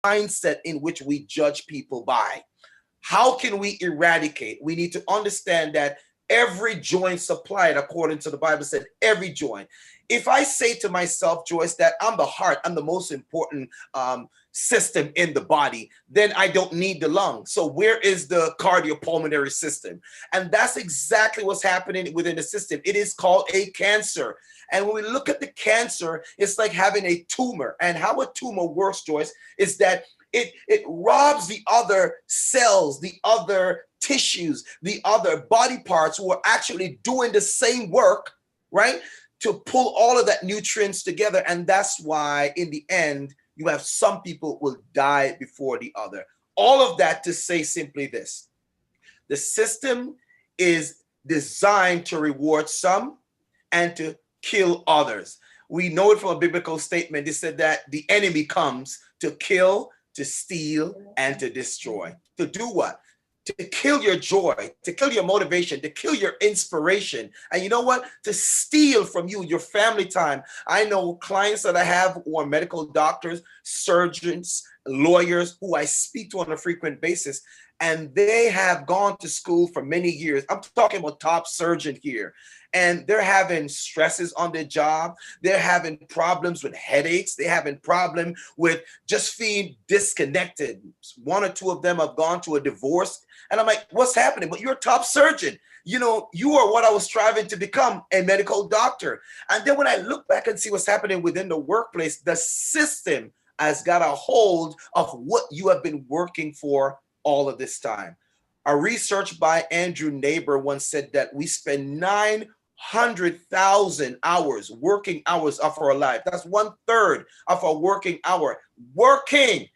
mindset in which we judge people by. How can we eradicate? We need to understand that every joint supplied, according to the Bible said, every joint. If I say to myself, Joyce, that I'm the heart, I'm the most important system in the body, then I don't need the lung. So where is the cardiopulmonary system? And that's exactly what's happening within the system. It is called a cancer. And when we look at the cancer, it's like having a tumor. And how a tumor works, Joyce, is that it robs the other cells, the other tissues, the other body parts who are actually doing the same work, right? To pull all of that nutrients together. And that's why in the end, you have some people will die before the other. All of that to say simply this: the system is designed to reward some and to kill others. We know it from a biblical statement. It said that the enemy comes to kill, to steal, and to destroy. To do what? To kill your joy, to kill your motivation, to kill your inspiration. And you know what? To steal from you your family time. I know clients that I have who are medical doctors, surgeons, lawyers who I speak to on a frequent basis, and they have gone to school for many years. I'm talking about top surgeon here. And they're having stresses on their job. They're having problems with headaches. They're having problem with just feeling disconnected. One or two of them have gone to a divorce. And I'm like, what's happening? But you're a top surgeon. You know, you are what I was striving to become, a medical doctor. And then when I look back and see what's happening within the workplace, the system has got a hold of what you have been working for all of this time. A research by Andrew Neighbor once said that we spend 900,000 hours, working hours of our life. That's 1/3 of our working hour, working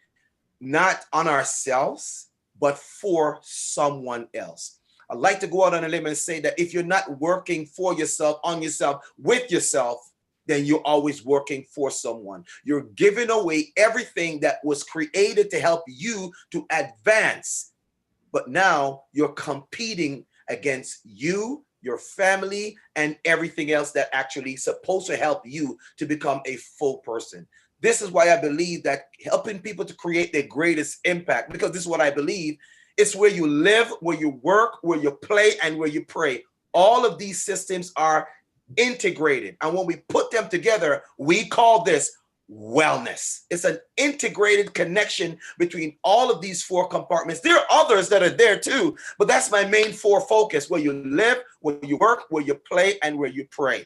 not on ourselves, but for someone else. I'd like to go out on a limb and say that if you're not working for yourself, on yourself, with yourself, then you're always working for someone. You're giving away everything that was created to help you to advance. But now you're competing against you, your family, and everything else that actually is supposed to help you to become a full person. This is why I believe that helping people to create their greatest impact, because this is what I believe, it's where you live, where you work, where you play, and where you pray. All of these systems are integrated. And when we put them together, we call this wellness. It's an integrated connection between all of these four compartments. There are others that are there too, but that's my main four focus: where you live, where you work, where you play, and where you pray.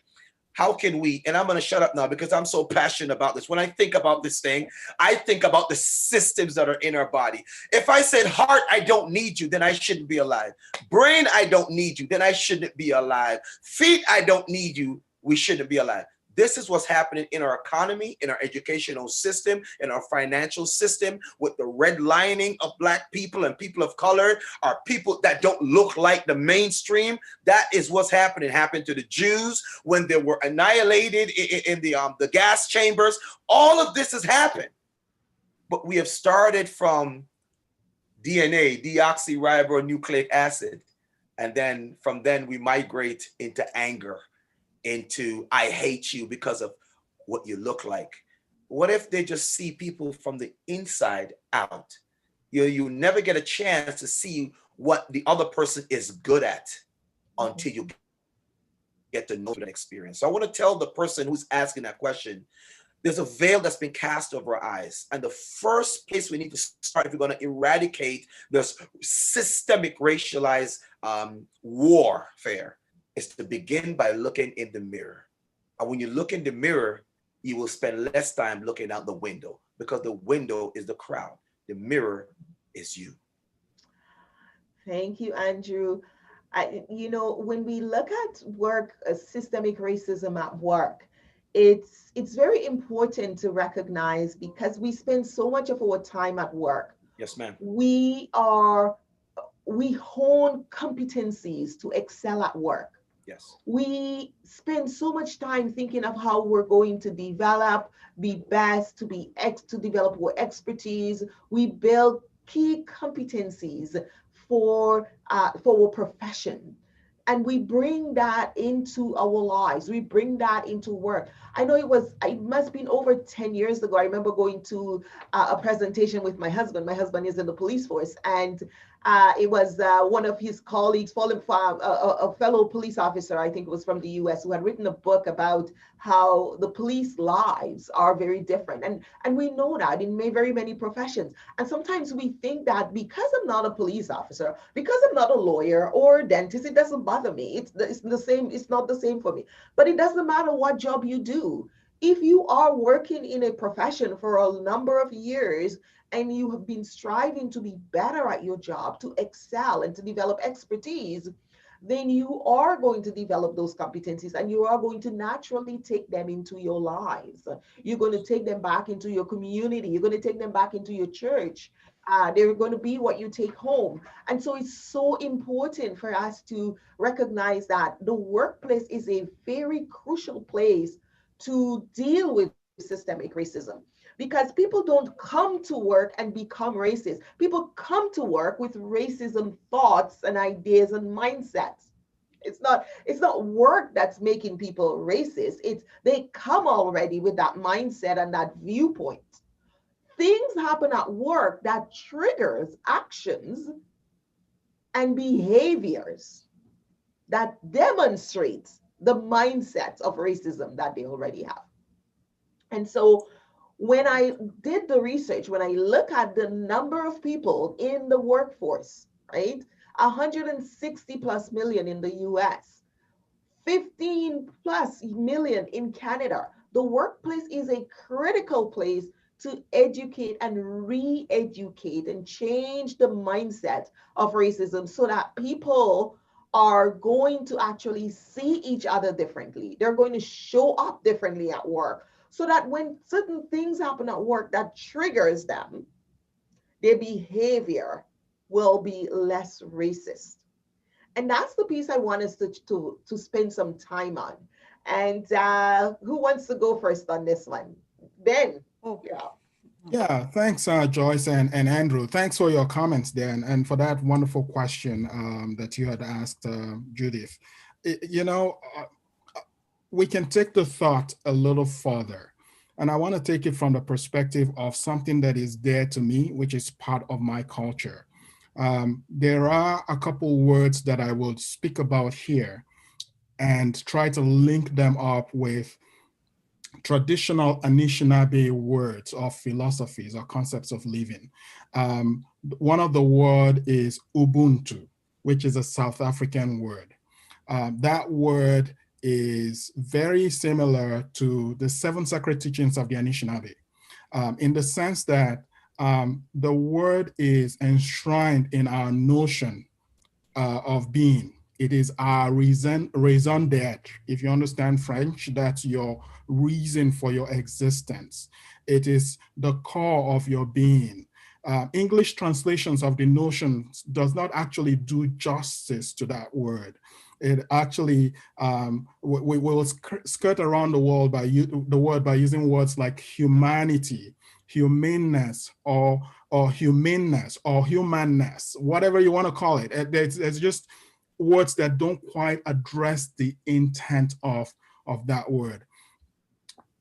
How can we, and I'm going to shut up now because I'm so passionate about this. When I think about this thing, I think about the systems that are in our body. If I said, heart, I don't need you, then I shouldn't be alive. Brain, I don't need you, then I shouldn't be alive. Feet, I don't need you, we shouldn't be alive. This is what's happening in our economy, in our educational system, in our financial system, with the redlining of Black people and people of color, are people that don't look like the mainstream. That is what's happening. It happened to the Jews when they were annihilated in the gas chambers. All of this has happened. But we have started from DNA, deoxyribonucleic acid, and then from then we migrate into anger, into I hate you because of what you look like. What if they just see people from the inside out? You never get a chance to see what the other person is good at until you get to know that experience. So I want to tell the person who's asking that question, there's a veil that's been cast over our eyes. And the first place we need to start if we're going to eradicate this systemic racialized warfare is to begin by looking in the mirror. And when you look in the mirror, you will spend less time looking out the window, because the window is the crowd. The mirror is you. Thank you, Andrew. When we look at work, systemic racism at work, it's very important to recognize, because we spend so much of our time at work. Yes, ma'am. We hone competencies to excel at work. Yes. We spend so much time thinking of how we're going to be best, to develop our expertise. We build key competencies for our profession. And we bring that into our lives. We bring that into work. I know it must have been over 10 years ago. I remember going to a presentation with my husband. My husband is in the police force, and it was one of his colleagues, a fellow police officer, I think it was from the US, who had written a book about how the police lives are very different. And we know that in very many professions. And sometimes we think that because I'm not a police officer, because I'm not a lawyer or a dentist, it doesn't bother me. It's the same, it's not the same for me. But it doesn't matter what job you do. If you are working in a profession for a number of years and you have been striving to be better at your job, to excel and to develop expertise, then you are going to develop those competencies and you are going to naturally take them into your lives. You're going to take them back into your community. You're going to take them back into your church. They're going to be what you take home. And so it's so important for us to recognize that the workplace is a very crucial place to deal with systemic racism, because people don't come to work and become racist. People come to work with racism thoughts and ideas and mindsets. It's not work that's making people racist. It's they come already with that mindset and that viewpoint. Things happen at work that triggers actions and behaviors that demonstrates the mindsets of racism that they already have. And so when I did the research, when I look at the number of people in the workforce, right? 160 plus million in the US, 15 plus million in Canada. The workplace is a critical place to educate and re-educate and change the mindset of racism so that people are going to actually see each other differently. They're going to show up differently at work so that when certain things happen at work that triggers them, their behavior will be less racist. And that's the piece I want us to spend some time on. And who wants to go first on this one? Ben. Oh, Yeah. Yeah, thanks, Joyce and Andrew. Thanks for your comments there and for that wonderful question that you had asked, Judith. We can take the thought a little further. And I want to take it from the perspective of something that is dear to me, which is part of my culture. There are a couple words that I will speak about here and try to link them up with traditional Anishinaabe words or philosophies or concepts of living. One of the word is Ubuntu, which is a South African word. That word is very similar to the 7 sacred teachings of the Anishinaabe, in the sense that the word is enshrined in our notion of being. It is our raison d'etre. If you understand French, that's your reason for your existence. It is the core of your being. English translations of the notion does not actually do justice to that word. It actually, we will skirt around the word by using words like humanity, humaneness, or humanness, or humanness, whatever you want to call it. There's just words that don't quite address the intent of that word.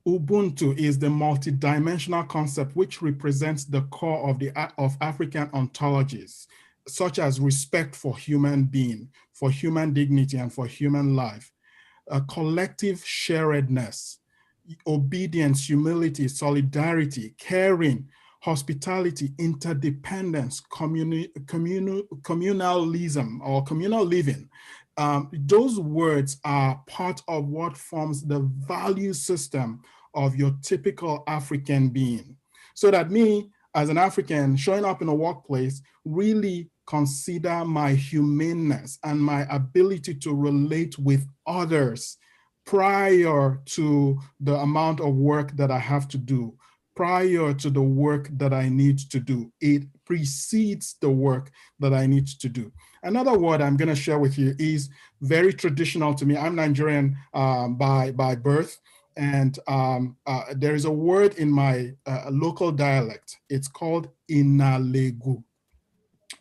Ubuntu is the multidimensional concept which represents the core of African ontologies, such as respect for human being, for human dignity, and for human life, a collective sharedness, obedience, humility, solidarity, caring, hospitality, interdependence, communalism or communal living. Those words are part of what forms the value system of your typical African being. So that me, as an African, showing up in a workplace, really consider my humaneness and my ability to relate with others prior to the amount of work that I have to do, prior to the work that I need to do. It precedes the work that I need to do. Another word I'm going to share with you is very traditional to me. I'm Nigerian by birth, and there is a word in my local dialect. It's called Inalegu.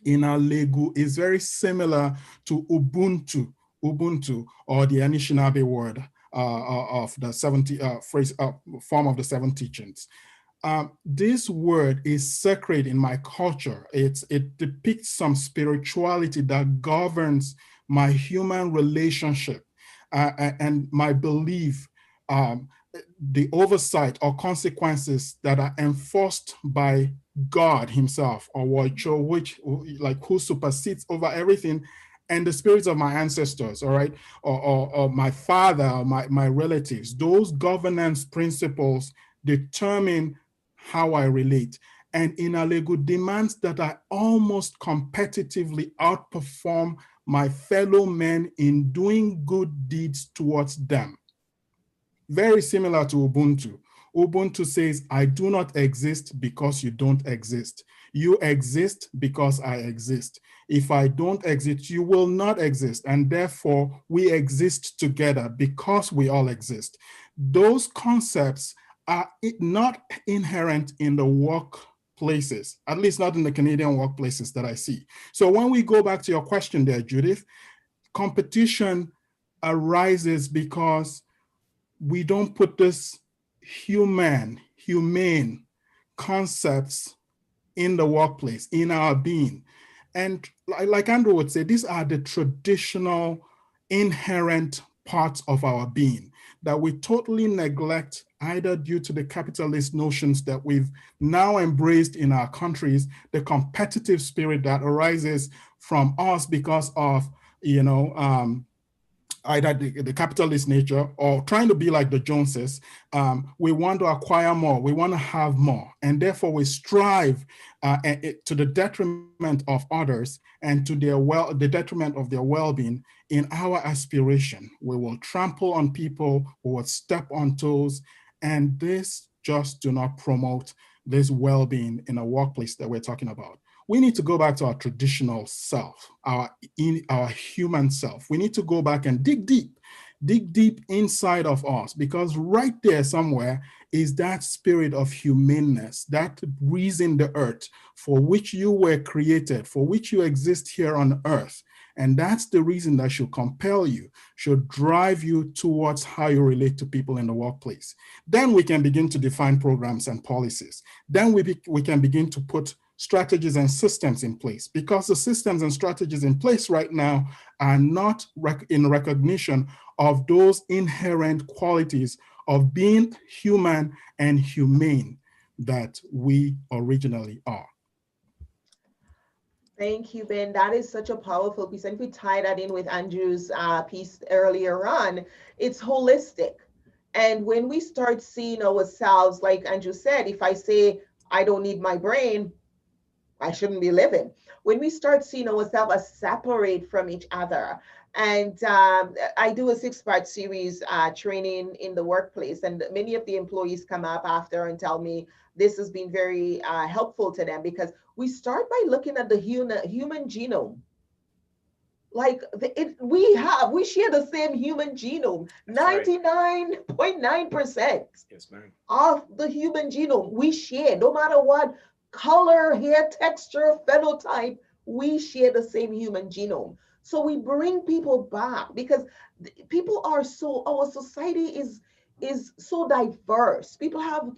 Inalegu is very similar to Ubuntu. Ubuntu, or the Anishinaabe word of the 70 form of the seven teachings. This word is sacred in my culture. It depicts some spirituality that governs my human relationship and my belief, the oversight or consequences that are enforced by God himself, or which like who supersedes over everything, and the spirits of my ancestors, all right, or my father, or my relatives. Those governance principles determine how I relate. And Inalego demands that I almost competitively outperform my fellow men in doing good deeds towards them. Very similar to Ubuntu. Ubuntu says, I do not exist because you don't exist. You exist because I exist. If I don't exist, you will not exist. And therefore, we exist together because we all exist. Those concepts are not inherent in the workplaces, at least not in the Canadian workplaces that I see. So when we go back to your question there, Judith, competition arises because we don't put this humane concepts in the workplace, in our being. And like Andrew would say, these are the traditional inherent parts of our being that we totally neglect, either due to the capitalist notions that we've now embraced in our countries, the competitive spirit that arises from us because of, either the capitalist nature or trying to be like the Joneses. We want to acquire more, we want to have more, and therefore we strive to the detriment of others and to the detriment of their well-being. In our aspiration, we will trample on people, we will step on toes, and this just do not promote this well-being in a workplace that we're talking about. We need to go back to our traditional self, our human self. We need to go back and dig deep inside of us, because right there somewhere is that spirit of humaneness, that reason the earth for which you were created, for which you exist here on earth. And that's the reason that should compel you, should drive you towards how you relate to people in the workplace. Then we can begin to define programs and policies. Then we can begin to put strategies and systems in place, because the systems and strategies in place right now are not in recognition of those inherent qualities of being human and humane that we originally are. Thank you, Ben. That is such a powerful piece. And if we tie that in with Andrew's piece earlier on, it's holistic. And when we start seeing ourselves, like Andrew said, if I say, I don't need my brain, I shouldn't be living. When we start seeing ourselves as separate from each other, and I do a 6-part series training in the workplace, and many of the employees come up after and tell me this has been very helpful to them, because we start by looking at the human genome. Like we share the same human genome. 99.9% Yes, ma'am. of the human genome we share, no matter what color, hair texture, phenotype, we share the same human genome. So we bring people back, because people are so, our society is so diverse. People have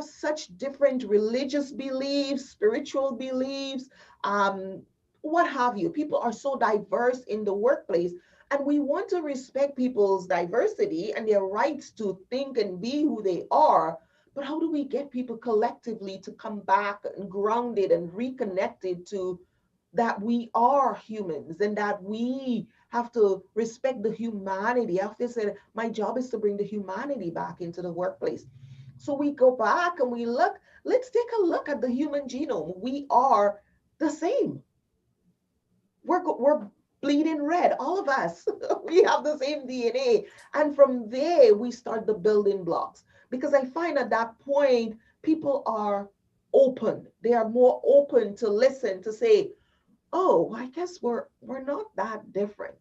such different religious beliefs, spiritual beliefs, um, what have you. People are so diverse in the workplace, and we want to respect people's diversity and their rights to think and be who they are. But how do we get people collectively to come back and grounded and reconnected to that we are humans, and that we have to respect the humanity? I have to say, my job is to bring the humanity back into the workplace. So we go back and we look, let's take a look at the human genome. We are the same. We're bleeding red, all of us. We have the same DNA. And from there, we start the building blocks. Because I find at that point, people are open. They are more open to listen, to say, oh, I guess we're not that different.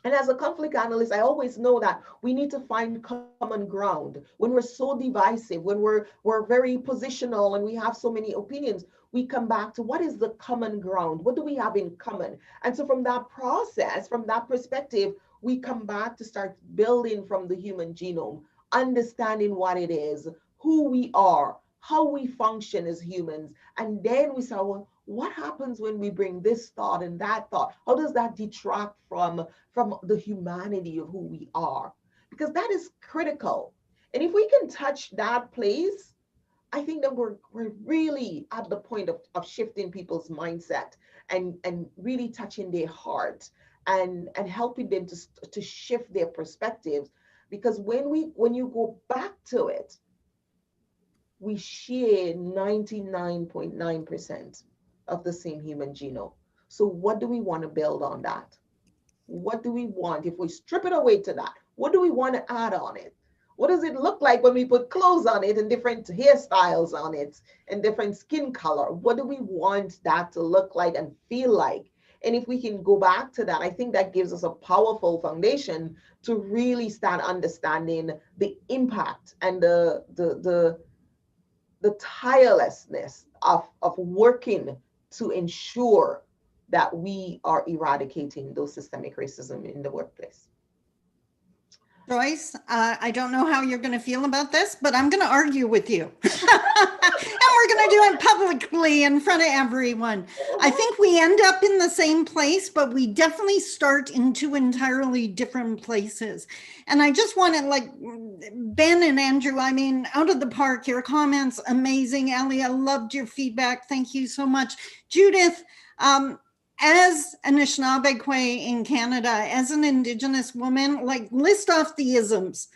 And as a conflict analyst, I always know that we need to find common ground. When we're so divisive, when we're very positional and we have so many opinions, we come back to what is the common ground? What do we have in common? And so from that process, from that perspective, we come back to start building from the human genome, understanding what it is, who we are, how we function as humans. And then we say, well, what happens when we bring this thought and that thought? How does that detract from the humanity of who we are? Because that is critical. And if we can touch that place, I think that we're really at the point of shifting people's mindset and really touching their heart and helping them to shift their perspectives. Because when you go back to it, we share 99.9% of the same human genome. So what do we want to build on that? What do we want? If we strip it away to that, what do we want to add on it? What does it look like when we put clothes on it and different hairstyles on it and different skin color? What do we want that to look like and feel like? And if we can go back to that, I think that gives us a powerful foundation to really start understanding the impact and the tirelessness of working to ensure that we are eradicating those systemic racism in the workplace. Joyce, I don't know how you're going to feel about this, but I'm going to argue with you. And we're going to do it publicly in front of everyone. I think we end up in the same place, but we definitely start in two entirely different places. And I just want to, like, Ben and Andrew, I mean, out of the park, your comments, amazing. Ellie, I loved your feedback. Thank you so much. Judith, as Anishinaabe in Canada, as an Indigenous woman, like, list off the isms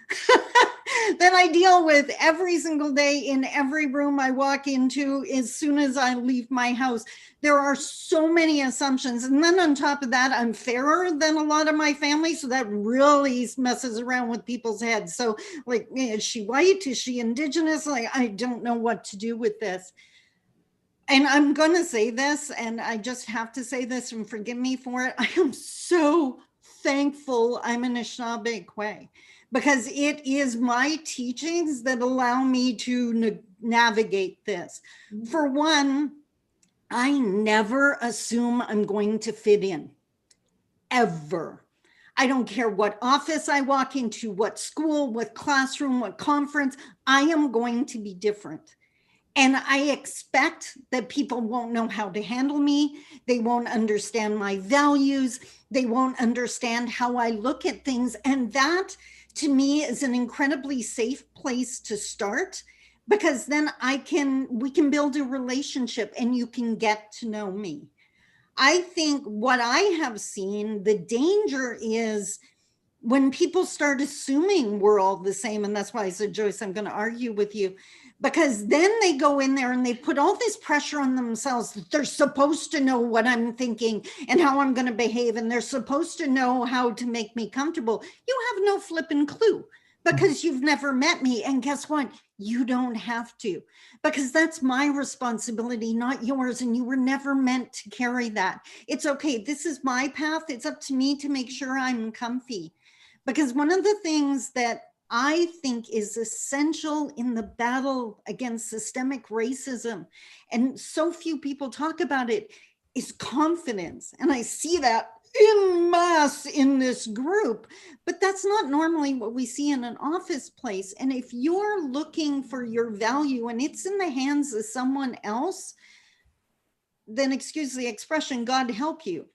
that I deal with every single day in every room I walk into as soon as I leave my house. There are so many assumptions. And then on top of that, I'm fairer than a lot of my family. So that really messes around with people's heads. So, like, is she white? Is she Indigenous? Like, I don't know what to do with this. And I'm going to say this, and I just have to say this, and forgive me for it. I am so thankful I'm an Anishinaabe Kwe, because it is my teachings that allow me to navigate this. For one, I never assume I'm going to fit in, ever. I don't care what office I walk into, what school, what classroom, what conference, I am going to be different. And I expect that people won't know how to handle me. They won't understand my values. They won't understand how I look at things. And that, to me, is an incredibly safe place to start, because then we can build a relationship and you can get to know me. I think what I have seen, the danger is when people start assuming we're all the same. And that's why I said, Joyce, I'm going to argue with you. Because then they go in there and they put all this pressure on themselves that they're supposed to know what I'm thinking and how I'm going to behave. And they're supposed to know how to make me comfortable. You have no flipping clue because you've never met me. And guess what? You don't have to, because that's my responsibility, not yours. And you were never meant to carry that. It's okay. This is my path. It's up to me to make sure I'm comfy. Because one of the things that I think is essential in the battle against systemic racism, and so few people talk about it, is confidence. And I see that en masse in this group, but that's not normally what we see in an office place. And if you're looking for your value and it's in the hands of someone else, then, excuse the expression, God help you.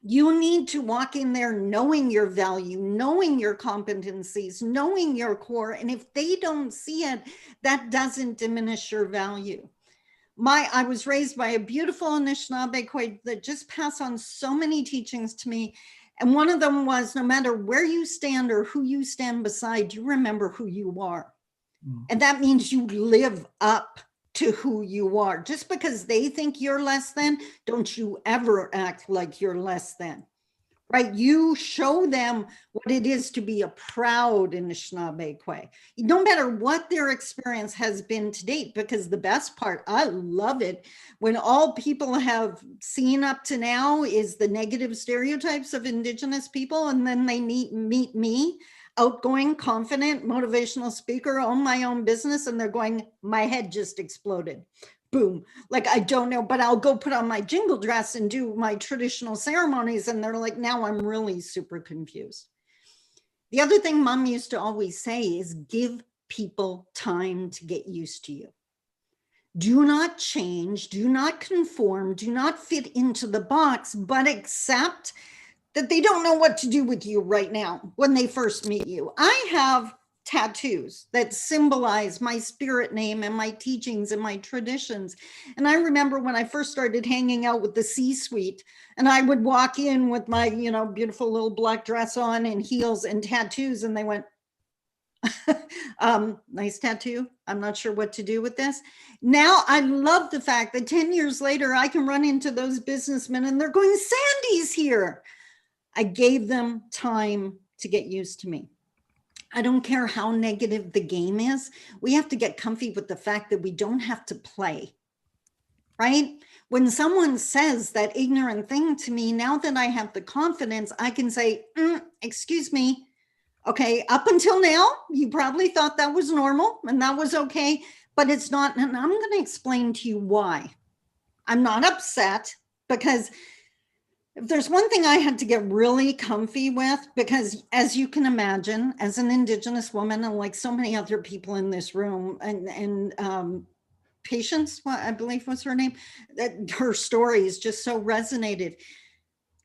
You need to walk in there knowing your value, knowing your competencies, knowing your core. And if they don't see it, that doesn't diminish your value. I was raised by a beautiful Anishinaabe Kwe that just passed on so many teachings to me. And one of them was, no matter where you stand or who you stand beside, you remember who you are. And that means you live up to who you are. Just because they think you're less than, don't you ever act like you're less than. right? You show them what it is to be a proud Anishinaabe Kwe, no matter what their experience has been to date, because the best part, I love it, when all people have seen up to now is the negative stereotypes of Indigenous people, and then they meet me, outgoing, confident, motivational speaker, own my own business, and they're going, my head just exploded. Boom. Like, I don't know, but I'll go put on my jingle dress and do my traditional ceremonies. And they're like, now I'm really super confused. The other thing Mom used to always say is give people time to get used to you. Do not change, do not conform, do not fit into the box, but accept that they don't know what to do with you right now when they first meet you. I have tattoos that symbolize my spirit name and my teachings and my traditions. And I remember when I first started hanging out with the C-suite, and I would walk in with my, beautiful little black dress on and heels and tattoos, and they went, nice tattoo. I'm not sure what to do with this. Now I love the fact that 10 years later, I can run into those businessmen and they're going, Sandy's here. I gave them time to get used to me. I don't care how negative the game is. We have to get comfy with the fact that we don't have to play, right? When someone says that ignorant thing to me, now that I have the confidence, I can say, excuse me. Okay, up until now, you probably thought that was normal and that was okay, but it's not. And I'm going to explain to you why. I'm not upset, because if there's one thing I had to get really comfy with, because as you can imagine, as an Indigenous woman, and like so many other people in this room, and Patience, what I believe was her name, that her stories just so resonated.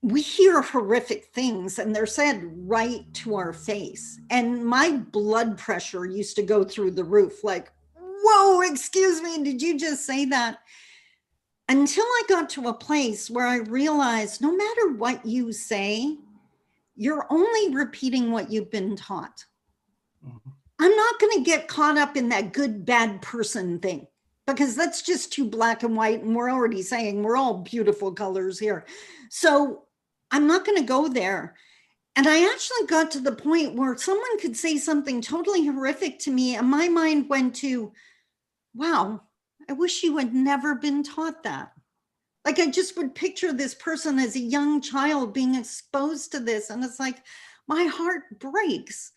We hear horrific things and they're said right to our face. And my blood pressure used to go through the roof, like, whoa, excuse me, did you just say that? Until I got to a place where I realized no matter what you say, you're only repeating what you've been taught. Mm-hmm. I'm not going to get caught up in that good, bad person thing, because that's just too black and white. And we're already saying we're all beautiful colors here. So I'm not going to go there. And I actually got to the point where someone could say something totally horrific to me, and my mind went to, wow, I wish you had never been taught that. Like, I just would picture this person as a young child being exposed to this. And it's like, my heart breaks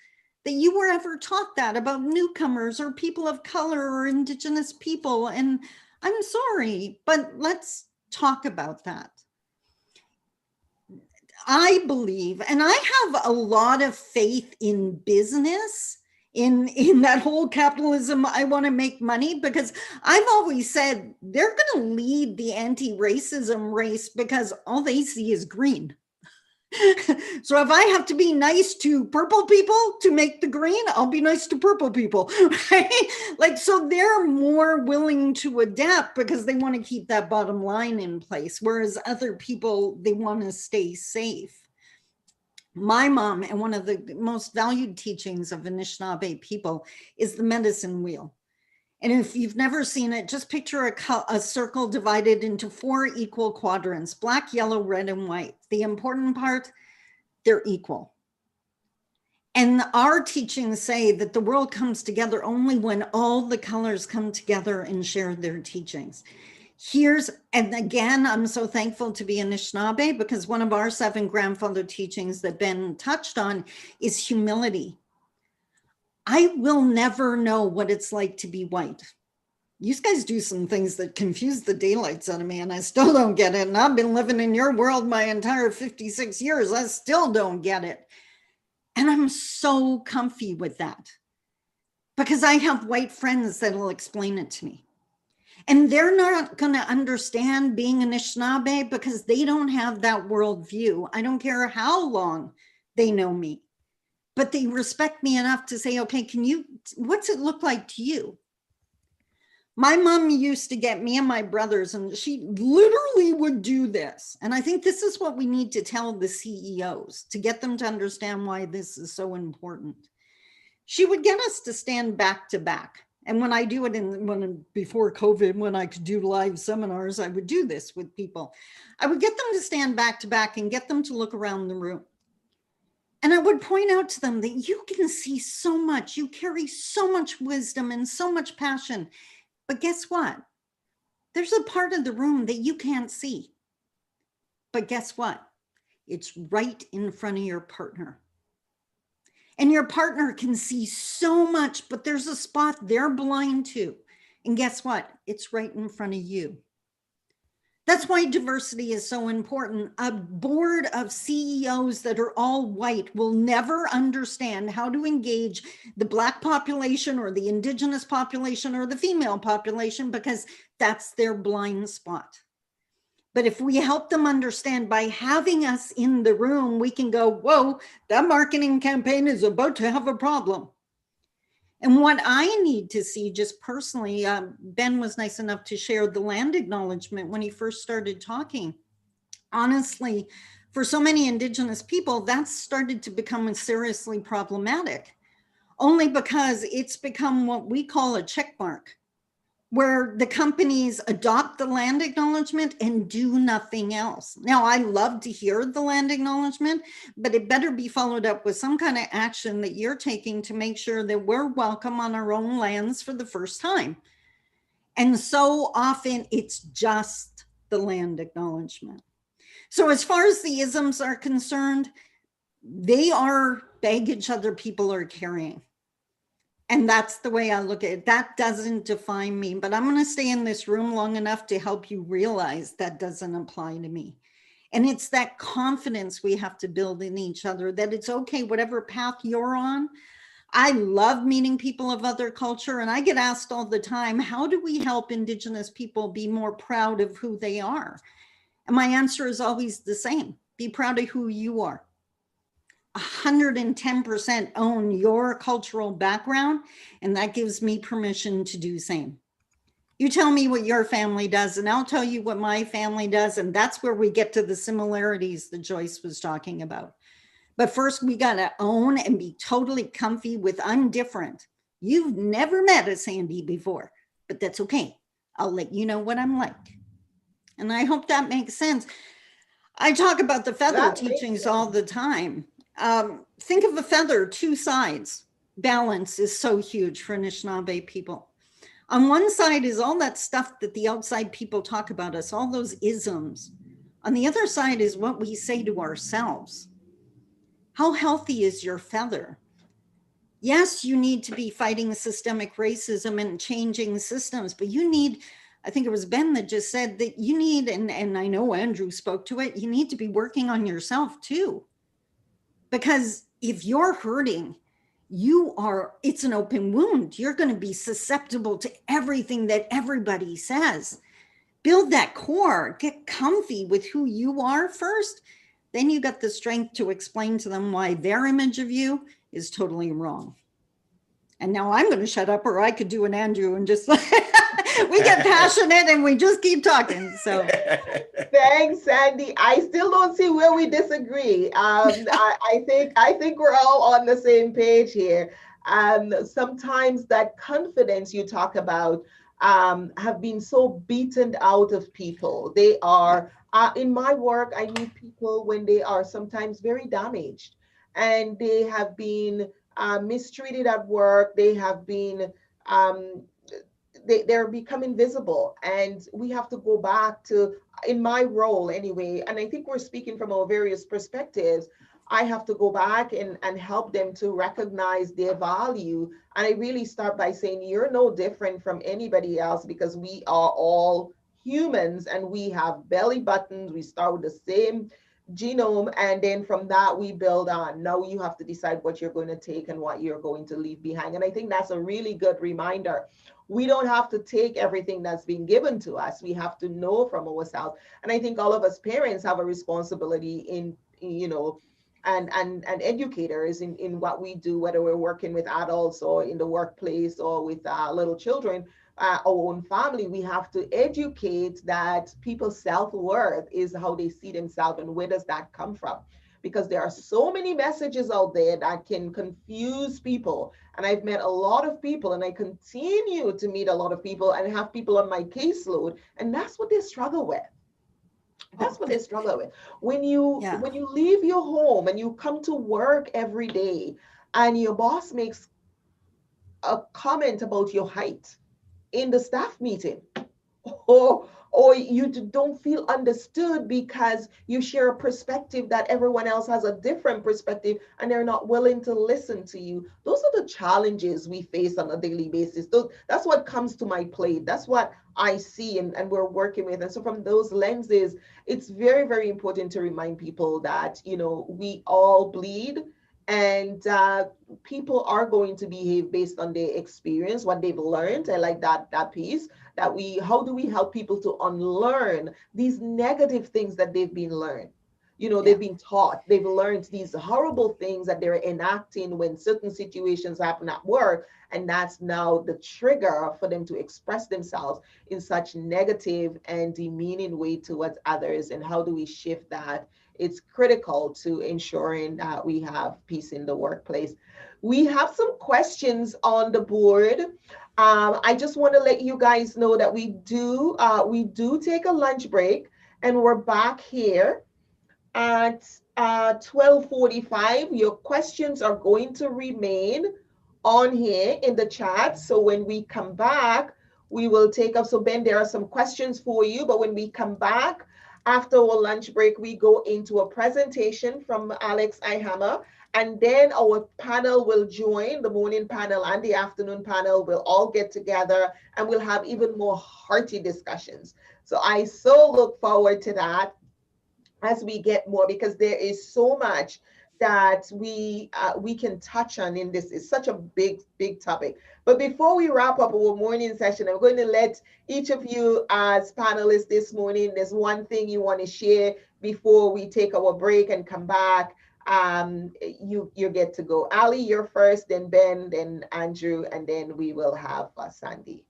that you were ever taught that about newcomers or people of color or Indigenous people. And I'm sorry, but let's talk about that. I believe, and I have a lot of faith in business, in that whole capitalism, I want to make money, because I've always said they're going to lead the anti-racism race because all they see is green. So if I have to be nice to purple people to make the green, I'll be nice to purple people, right? Like, so they're more willing to adapt because they want to keep that bottom line in place, whereas other people, they want to stay safe. My mom, and one of the most valued teachings of Anishinaabe people, is the medicine wheel. And if you've never seen it, just picture a circle divided into 4 equal quadrants: black, yellow, red, and white. The important part, they're equal. And our teachings say that the world comes together only when all the colors come together and share their teachings. And again, I'm so thankful to be Anishinaabe, because one of our 7 grandfather teachings that Ben touched on is humility. I will never know what it's like to be white. You guys do some things that confuse the daylights out of me, and I still don't get it. And I've been living in your world my entire 56 years. I still don't get it. And I'm so comfy with that, because I have white friends that will explain it to me. And they're not going to understand being Anishinaabe because they don't have that worldview. I don't care how long they know me, but they respect me enough to say, okay, what's it look like to you? My mom used to get me and my brothers, and she literally would do this. And I think this is what we need to tell the CEOs to get them to understand why this is so important. She would get us to stand back to back. And when I do it before COVID, when I could do live seminars, I would do this with people. I would get them to stand back to back and get them to look around the room. And I would point out to them that you can see so much, you carry so much wisdom and so much passion. But guess what? There's a part of the room that you can't see. But guess what? It's right in front of your partner. And your partner can see so much, but there's a spot they're blind to. And guess what? It's right in front of you. That's why diversity is so important. A board of CEOs that are all white will never understand how to engage the Black population or the Indigenous population or the female population, because that's their blind spot. But if we help them understand by having us in the room, we can go, whoa, that marketing campaign is about to have a problem. And what I need to see just personally, Ben was nice enough to share the land acknowledgement when he first started talking. Honestly, for so many Indigenous people, that's started to become seriously problematic, only because it's become what we call a check mark, where the companies adopt the land acknowledgement and do nothing else. Now, I love to hear the land acknowledgement, but it better be followed up with some kind of action that you're taking to make sure that we're welcome on our own lands for the first time. And so often it's just the land acknowledgement. So as far as the isms are concerned, they are baggage other people are carrying. And that's the way I look at it. That doesn't define me, but I'm going to stay in this room long enough to help you realize that doesn't apply to me. And it's that confidence we have to build in each other, that it's okay, whatever path you're on. I love meeting people of other culture, and I get asked all the time, how do we help Indigenous people be more proud of who they are? And my answer is always the same. Be proud of who you are. 110% own your cultural background, and that gives me permission to do the same. You tell me what your family does, and I'll tell you what my family does, and that's where we get to the similarities that Joyce was talking about. But first, we got to own and be totally comfy with I'm different. You've never met a Sandy before, but that's okay. I'll let you know what I'm like. And I hope that makes sense. I talk about the feather teachings all the time. Think of a feather, two sides. Balance is so huge for Anishinaabe people. On one side is all that stuff that the outside people talk about us, all those isms. On the other side is what we say to ourselves. How healthy is your feather? Yes, you need to be fighting systemic racism and changing systems, but you need, I think it was Ben that just said that you need, and I know Andrew spoke to it, you need to be working on yourself too. Because if you're hurting, it's an open wound. You're going to be susceptible to everything that everybody says. Build that core, get comfy with who you are first. Then you got the strength to explain to them why their image of you is totally wrong. And now I'm going to shut up, or I could do an Andrew and just we get passionate and we just keep talking. So thanks, Sandy. I still don't see where we disagree. I think we're all on the same page here. Sometimes that confidence you talk about have been so beaten out of people. They are in my work. I meet people when they are sometimes very damaged, and they have been mistreated at work. They have been they're becoming visible, and we have to go back to, in my role anyway, and I think we're speaking from our various perspectives, I have to go back and help them to recognize their value. And I really start by saying, you're no different from anybody else, because we are all humans and we have belly buttons. We start with the same genome, and then from that we build on. Now you have to decide what you're going to take and what you're going to leave behind. And I think that's a really good reminder. We don't have to take everything that's been given to us. We have to know from ourselves. And I think all of us parents have a responsibility in, and educators in what we do, whether we're working with adults or in the workplace or with little children, our own family. We have to educate that people's self-worth is how they see themselves, and where does that come from? because there are so many messages out there that can confuse people. And I've met a lot of people, and I continue to meet a lot of people and have people on my caseload, and that's what they struggle with. That's what they struggle with. Yeah. When you leave your home and you come to work every day, and your boss makes a comment about your height in the staff meeting, or you don't feel understood because you share a perspective that everyone else has a different perspective, and they're not willing to listen to you. Those are the challenges we face on a daily basis. That's what comes to my plate. That's what I see, and we're working with. And so from those lenses, it's very, very important to remind people that, we all bleed, and people are going to behave based on their experience, what they've learned. I like that piece, that how do we help people to unlearn these negative things that they've been learned? They've been taught, they've learned these horrible things that they're enacting when certain situations happen at work. And that's now the trigger for them to express themselves in such negative and demeaning way towards others. And how do we shift that? It's critical to ensuring that we have peace in the workplace. We have some questions on the board. I just want to let you guys know that we do take a lunch break, and we're back here at 12:45. Your questions are going to remain on here in the chat. So when we come back, we will take up. So Ben, there are some questions for you, but when we come back after our lunch break, we go into a presentation from Alex Ihammer, and then our panel will join, the morning panel and the afternoon panel will all get together, and we'll have even more hearty discussions. So I so look forward to that as we get more, because there is so much that we can touch on in this. It's such a big topic. But before we wrap up our morning session, I'm going to let each of you as panelists this morning, there's one thing you want to share before we take our break and come back. You get to go. Ali, you're first, then Ben, then Andrew, and then we will have Sandy.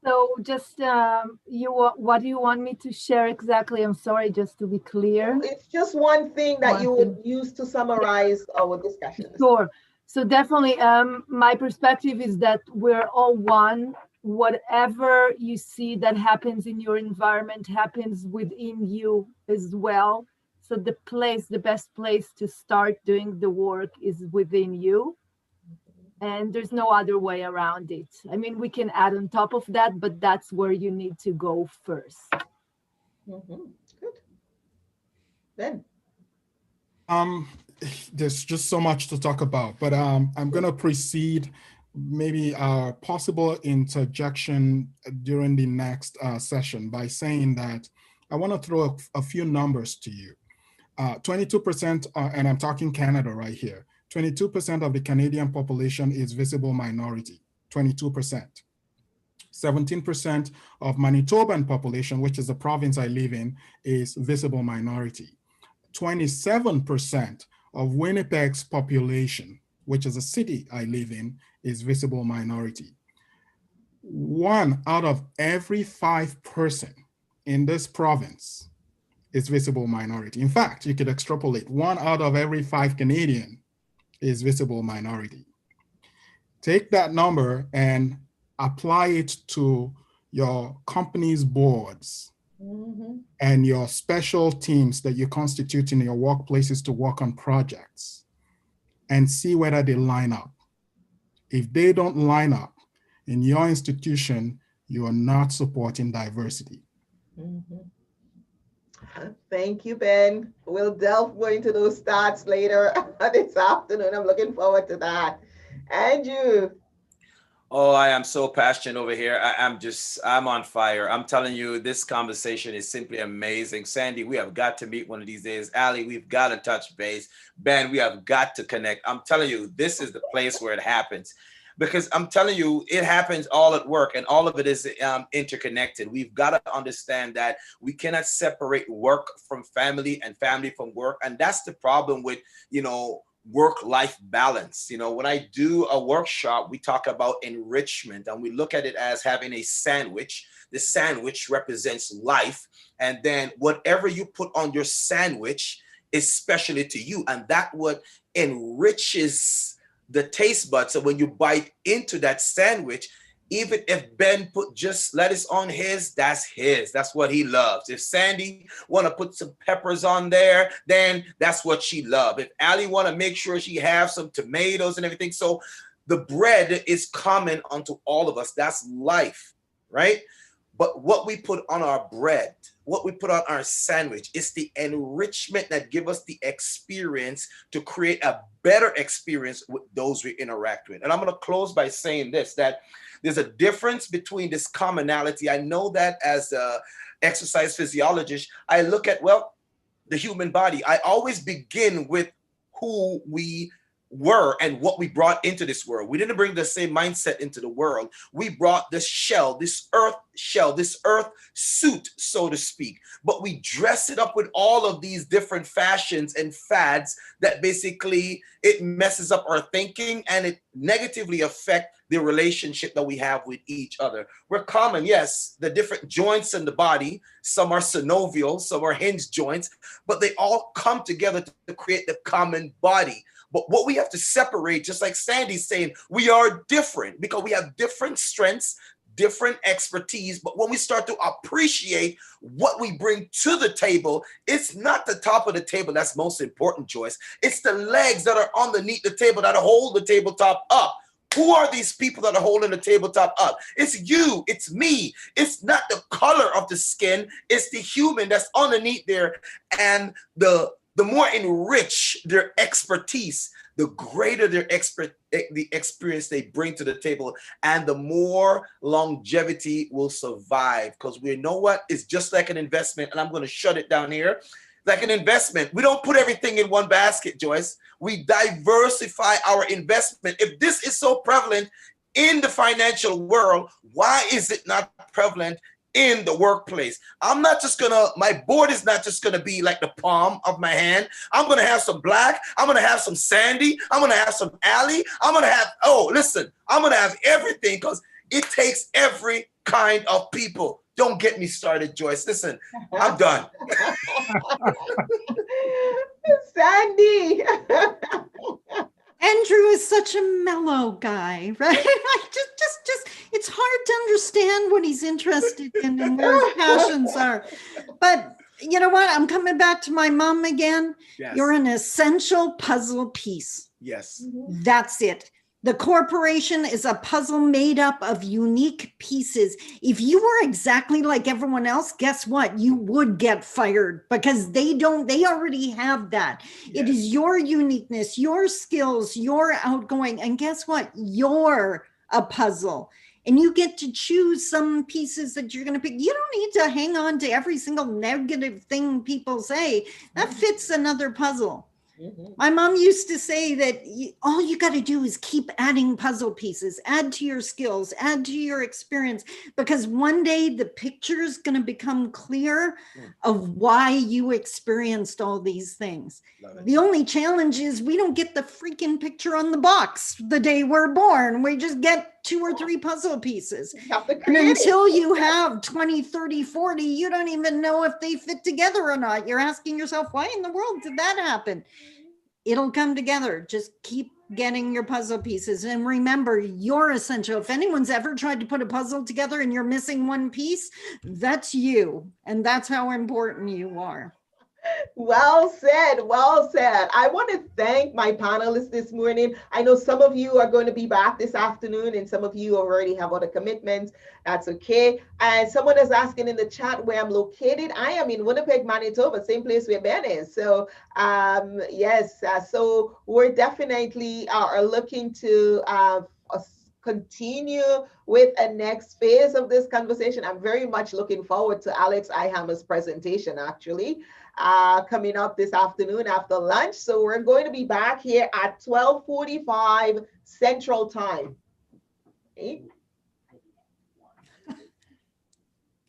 So just what do you want me to share exactly? I'm sorry, just to be clear. It's just one thing that you would use to summarize our discussion. Sure. So definitely, my perspective is that we're all one. Whatever you see that happens in your environment happens within you as well. So the best place to start doing the work is within you. And there's no other way around it. I mean, we can add on top of that, but that's where you need to go first. Good. Ben. There's just so much to talk about, but I'm going to precede maybe a possible interjection during the next session by saying that I want to throw a few numbers to you. 22%, and I'm talking Canada right here, 22% of the Canadian population is visible minority, 22%. 17% of Manitoban population, which is the province I live in, is visible minority. 27% of Winnipeg's population, which is a city I live in, is visible minority. 1 out of every 5 person in this province is visible minority. In fact, you could extrapolate 1 out of every 5 Canadian is visible minority. Take that number and apply it to your company's boards and your special teams that you constitute in your workplaces to work on projects, and see whether they line up. If they don't line up in your institution, you are not supporting diversity. Thank you, Ben. We'll delve more into those stats later this afternoon. I'm looking forward to that. Andrew. Oh, I am so passionate over here. I'm on fire. I'm telling you, this conversation is simply amazing. Sandy, we have got to meet one of these days. Ali, we've got to touch base. Ben, we have got to connect. I'm telling you, this is the place where it happens. Because I'm telling you, it happens all at work, and all of it is interconnected. We've got to understand that we cannot separate work from family and family from work. And that's the problem with, work-life balance. When I do a workshop, we talk about enrichment, and we look at it as having a sandwich. the sandwich represents life. And then whatever you put on your sandwich is specially to you. And that what enriches the taste buds. So when you bite into that sandwich, even if Ben put just lettuce on his, that's his. That's what he loves. If Sandy want to put some peppers on there, then that's what she loves. If Allie want to make sure she have some tomatoes and everything. So the bread is common unto all of us. That's life, right? But what we put on our bread, what we put on our sandwich, is the enrichment that give us the experience to create a better experience with those we interact with. And I'm going to close by saying this, that there's a difference between this commonality. I know that as an exercise physiologist, I look at, well, the human body. I always begin with who we were and what we brought into this world. We didn't bring the same mindset into the world. We brought this shell, this earth suit, so to speak. But we dress it up with all of these different fashions and fads that basically it messes up our thinking and it negatively affects the relationship that we have with each other. We're common, yes, the different joints in the body, some are synovial, some are hinge joints, but they all come together to create the common body. But what we have to separate, just like Sandy's saying, we are different because we have different strengths, different expertise. But when we start to appreciate what we bring to the table, it's not the top of the table that's most important, Joyce. It's the legs that are underneath the table that hold the tabletop up. Who are these people that are holding the tabletop up? It's you, it's me. It's not the color of the skin, it's the human that's underneath there. And the more enriched their expertise, the greater the experience they bring to the table, and the more longevity will survive. Because we know what? It's just like an investment, and I'm going to shut it down here. Like an investment, we don't put everything in one basket, Joyce. We diversify our investment. If this is so prevalent in the financial world, why is it not prevalent in the workplace? My board is not just gonna be like the palm of my hand. I'm gonna have some black, I'm gonna have some Sandy, I'm gonna have some Allie, I'm gonna have everything, because it takes every kind of people. Don't get me started, Joyce. Listen, I'm done. Sandy. Andrew is such a mellow guy, right? Like just it's hard to understand what he's interested in and where his passions are. But you know what? I'm coming back to my mom again. Yes. You're an essential puzzle piece. Yes. That's it. The corporation is a puzzle made up of unique pieces. If you were exactly like everyone else, guess what? You would get fired, because they already have that. Yes. It is your uniqueness, your skills, your outgoing. And guess what? You're a puzzle. And you get to choose some pieces that you're going to pick. You don't need to hang on to every single negative thing people say. That fits another puzzle. My mom used to say that all you got to do is keep adding puzzle pieces, add to your skills, add to your experience, because one day the picture is going to become clear of why you experienced all these things. The only challenge is we don't get the freaking picture on the box the day we're born. We just get 2 or 3 puzzle pieces. And until you have 20, 30, 40, you don't even know if they fit together or not. You're asking yourself, why in the world did that happen? It'll come together. Just keep getting your puzzle pieces. And remember, you're essential. If anyone's ever tried to put a puzzle together and you're missing one piece, that's you. And that's how important you are. Well said. Well said. I want to thank my panelists this morning. I know some of you are going to be back this afternoon and some of you already have other commitments. That's okay. And someone is asking in the chat where I'm located. I am in Winnipeg, Manitoba, same place where Ben is. So yes, so we're definitely are looking to continue with a next phase of this conversation. I'm very much looking forward to Alex Ihammer's presentation, actually, coming up this afternoon after lunch. So we're going to be back here at 12:45 Central Time. Okay.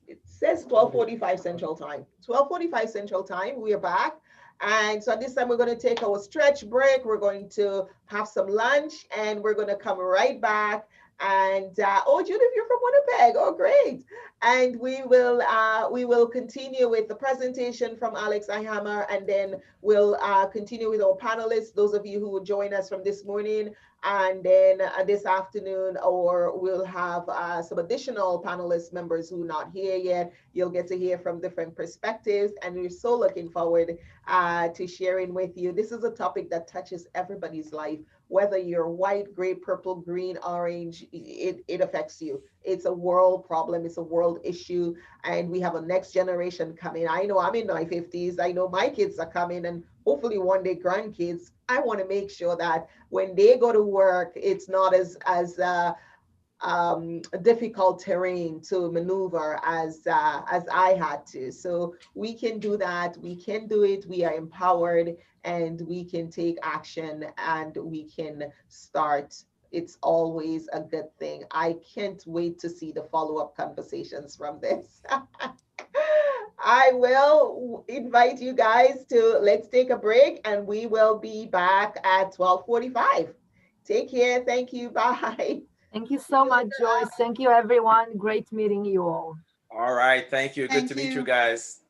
It says 12:45 Central Time. 12:45 Central Time, we are back. And so this time we're going to take our stretch break. We're going to have some lunch and we're going to come right back And oh, Judith, you're from Winnipeg. Oh, great. And we will continue with the presentation from Alex Ihammer, and then we'll continue with our panelists, those of you who will join us from this morning, and then this afternoon, or we'll have some additional panelist members who are not here yet. You'll get to hear from different perspectives, and we're so looking forward to sharing with you. This is a topic that touches everybody's life, whether you're white, gray, purple, green, orange, it affects you. It's a world problem. It's a world issue. And we have a next generation coming. I know I'm in my 50s. I know my kids are coming, and hopefully one day grandkids. I want to make sure that when they go to work, it's not as difficult terrain to maneuver as I had to. So we can do that. We can do it. We are empowered, and we can take action, and we can start. It's always a good thing. I can't wait to see the follow-up conversations from this. I will invite you guys to let's take a break, and we will be back at 12:45. Take care. Thank you. Bye. Thank you so much, Joyce. Thank you, everyone. Great meeting you all. All right. Thank you. Good Thank to meet you you. guys.